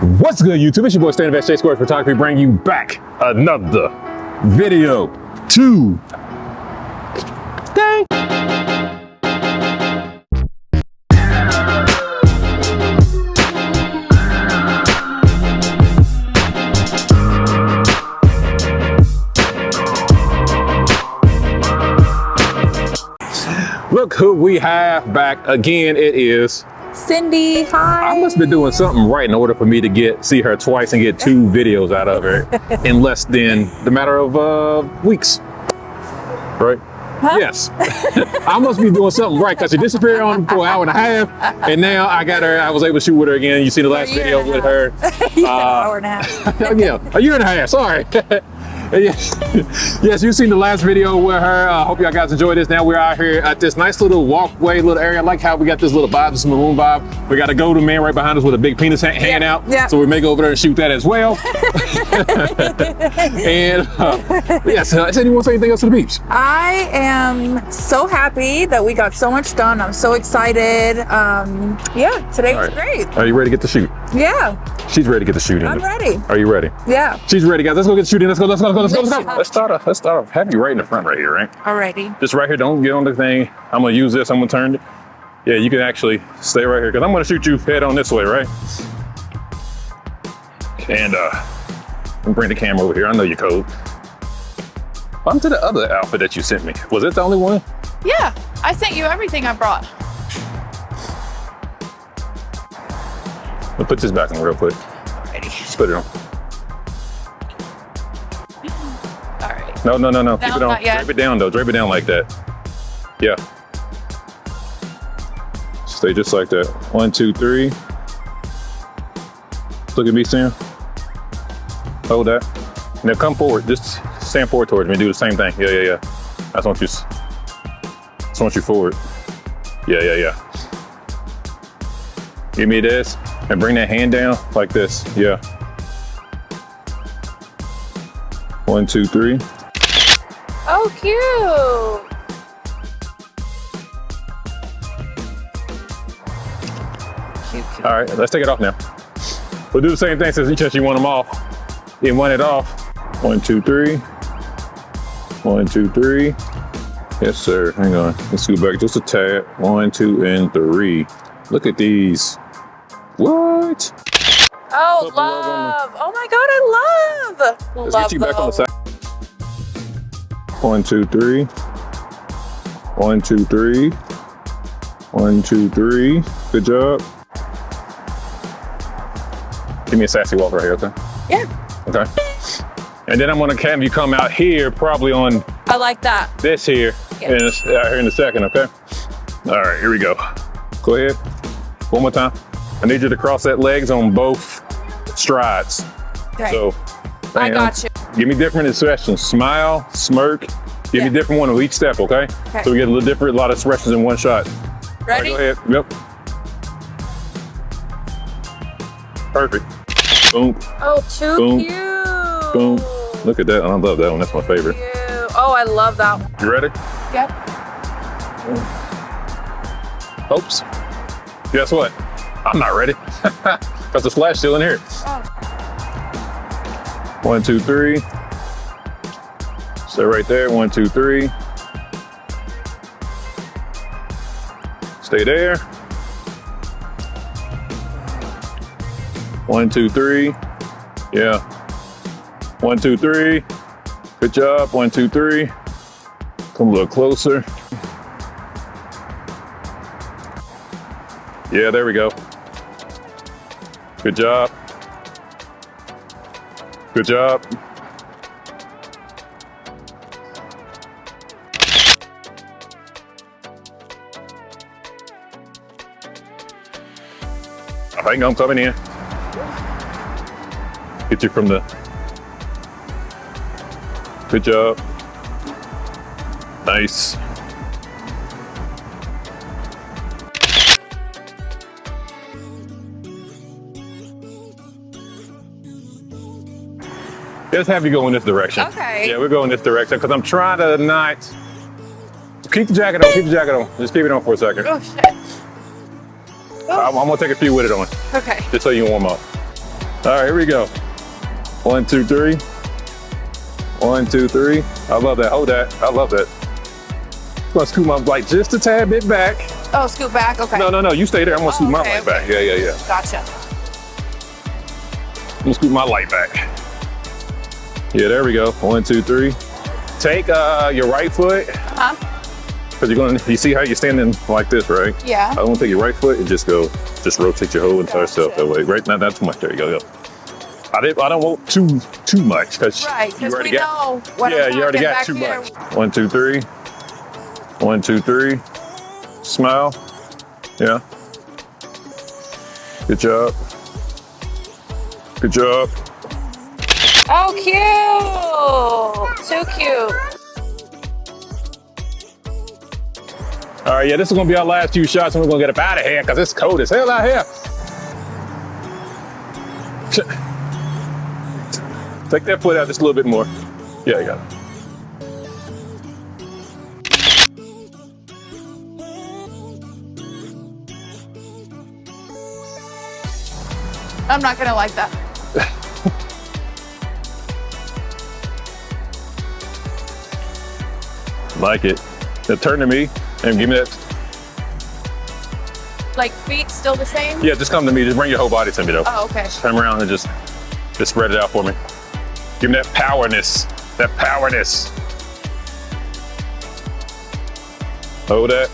What's good, YouTube? It's your boy Stan of SJ Squared Photography, bringing you back another video today. Look who we have back again. It is Cindy. Hi. I must be doing something right in order for me to see her twice and get 2 videos out of her in less than the matter of weeks, right? Huh? Yes. I must be doing something right because she disappeared on for an hour and a half, and now I got her. I was able to shoot with her again. You see the last video with her. You said an hour and a half. Yeah, a year and a half. Sorry. Yes, you've seen the last video with her. Hope y'all guys enjoyed this. Now we're out here at this nice little walkway, little area. I like how we got this little vibe, this maroon vibe. We got a golden man right behind us with a big penis hanging out. Yeah. So we may go over there and shoot that as well. And yes, does anyone say anything else to the peeps? I am so happy that we got so much done. I'm so excited. Yeah, today was great. Are you ready to get the shoot? Yeah. She's ready to get the shoot in. I'm ready. Are you ready? Yeah. She's ready, guys. Let's go get the shoot in. Let's go. Let's start off. Have you right in the front right here, right? Alrighty. Just right here. Don't get on the thing. I'm gonna use this. I'm gonna turn it. Yeah, you can actually stay right here because I'm gonna shoot you head on this way, right? And bring the camera over here. I know your code. On to the other outfit that you sent me. Was it the only one? Yeah, I sent you everything I brought. We'll put this back on real quick. Alrighty. Just put it on. Alright. No. No, Keep it on. not yet. Drape it down though. Drape it down like that. Yeah. Stay just like that. 1, 2, 3. Look at me, Sam. Hold that. Now come forward. Just stand forward towards me. Do the same thing. Yeah. I just want you forward. Yeah. Give me this and bring that hand down like this. Yeah. 1, 2, 3. Oh, cute. Cute. All right, let's take it off now. We'll do the same thing since you want them off. You want it off. 1, 2, 3. 1, 2, 3. Yes, sir. Hang on. Let's go back just a tad. 1, 2, and 3. Look at these. What? Oh, love. Oh my God, I love. Let's get you back on the side. 1, 2, 3. 1, 2, 3. 1, 2, 3. Good job. Give me a sassy walk right here, okay? Yeah. Okay. And then I'm gonna have you come out here, probably on. I like that. This here, yeah. And out here in a second, okay? All right, here we go. Go ahead. One more time. I need you to cross that legs on both strides. Okay. So, I got you. Give me different expressions. Smile, smirk. Give me different one on each step, okay? So we get a lot of expressions in one shot. Ready? All right, go ahead. Yep. Perfect. Boom. Oh, too Boom. cute. Boom. Look at that. I love that one. That's my favorite. Cute. Oh, I love that one. You ready? Yep. Oops. Guess what? I'm not ready. Because the flash's still in here. Oh. 1, 2, 3. Stay right there. 1, 2, 3. Stay there. 1, 2, 3. Yeah. 1, 2, 3. Good job. 1, 2, 3. Come a little closer. Yeah, there we go. Good job. Good job. I think I'm coming in. Get you from the. Good job. Nice. Let's have you go in this direction. Okay. Yeah, we're going this direction because I'm trying to not. Keep the jacket on, keep the jacket on. Just keep it on for a second. Oh, shit. I'm gonna take a few with it on, Okay. just so you warm up. All right, here we go. 1, 2, 3. 1, 2, 3. I love that. Hold that. I love that. I'm gonna scoot my light just a tad bit back. Oh, scoot back. Okay. No, you stay there. I'm gonna scoot my light back. Yeah. Gotcha. I'm gonna scoot my light back. Yeah, there we go. 1, 2, 3. Take your right foot. Because you see how you're standing like this, right? Yeah. I don't take your right foot and just rotate your whole entire self that way. Right now, not too much. There you go. I don't want too much because we know what I'm you already got too here. much. 1, 2, 3. 1, 2, 3. Smile. Yeah. Good job. Good job. Oh, cute. Too cute. All right, yeah, this is gonna be our last few shots and we're gonna get up out of here because it's cold as hell out here. Take that foot out just a little bit more. Yeah, you got it. I'm not gonna like that. Like it. Now turn to me and give me that. Like feet still the same? Yeah, just come to me. Just bring your whole body to me though. Oh, okay. Turn around and just spread it out for me. Give me that powerness. That powerness. Hold that.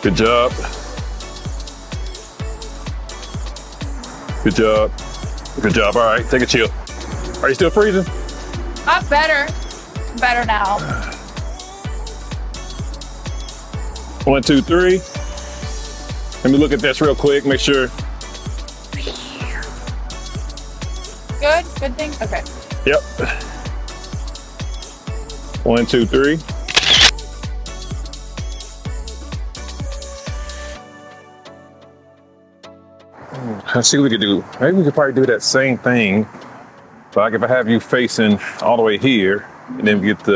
Good job. Good job. Good job. All right, take a chill. Are you still freezing? Better. Better now. 1, 2, 3. Let me look at this real quick, make sure. Good thing? Okay. Yep. 1, 2, 3. Let's see what we could do. Maybe we could probably do that same thing. Like if I have you facing all the way here, and then get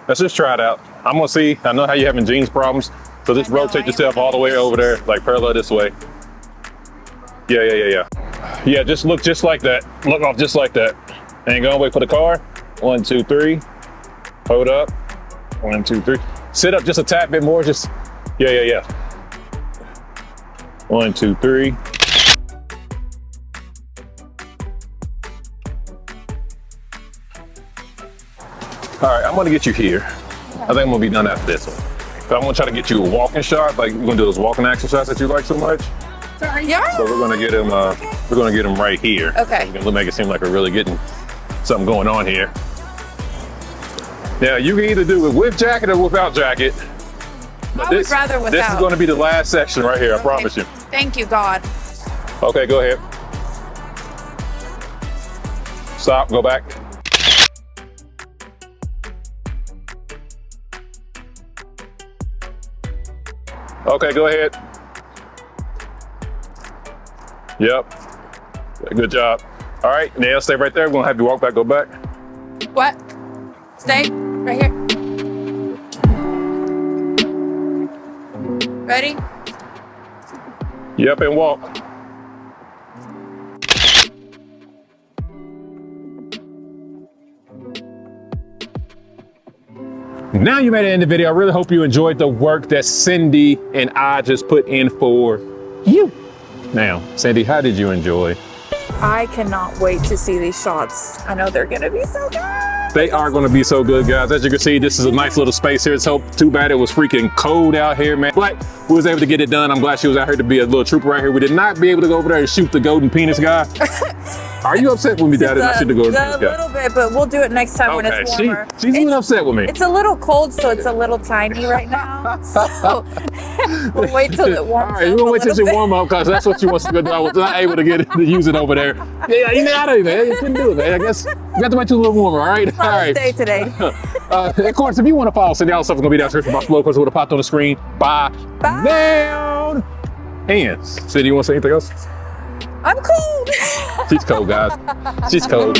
let's just try it out. I'm gonna see, I know how you're having jeans problems, so just rotate yourself all the way over there, like parallel this way. Yeah. Yeah, just look just like that. Look off just like that. And go wait for the car. 1, 2, 3. Hold up. 1, 2, 3. Sit up just a tad bit more, just, yeah. 1, 2, 3. All right, I'm gonna get you here. I think I'm gonna be done after this one. So I'm gonna try to get you a walking shot, like we're gonna do those walking exercises that you like so much. Sorry, yeah. So we're gonna get him right here. Okay. We're gonna make it seem like we're really getting something going on here. Now you can either do it with jacket or without jacket. But I would rather without. This is gonna be the last section right here, I promise you. Thank you, God. Okay, go ahead. Stop, go back. Okay, go ahead. Yep. Good job. All right, now stay right there. We're gonna have you walk back, go back. What? Stay right here. Ready? Yep, and walk. Now you made it in the video. I really hope you enjoyed the work that Cindy and I just put in for you. Now, Cindy, how did you enjoy? I cannot wait to see these shots. I know they're gonna be so good. They are going to be so good, guys. As you can see, this is a nice little space here. It's too bad it was freaking cold out here, man. But we was able to get it done. I'm glad she was out here to be a little trooper right here. We did not be able to go over there and shoot the golden penis guy. Are you upset with me, Daddy? I shoot the golden penis guy. A little bit, but we'll do it next time when it's warmer. She's even upset with me. It's a little cold, so it's a little tiny right now. So we'll wait till it warms up. All right, we're going to wait till she warm up because that's what she wants to do. I was not able to get it to use it over there. Yeah, you know, I don't even, you couldn't do it, man. I guess you got to wait till a little warmer, all right? All right. Day today. Of course, if you want to follow Cindy, all the stuff is going to be down description box below. Of course, it would have popped on the screen. Bye. Down. Hands. Cindy, you want to say anything else? I'm cold. She's cold, guys. She's cold.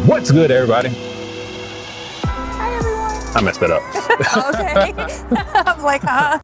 What's good, everybody? Hi, everyone. I messed it up. Okay. I'm like, huh?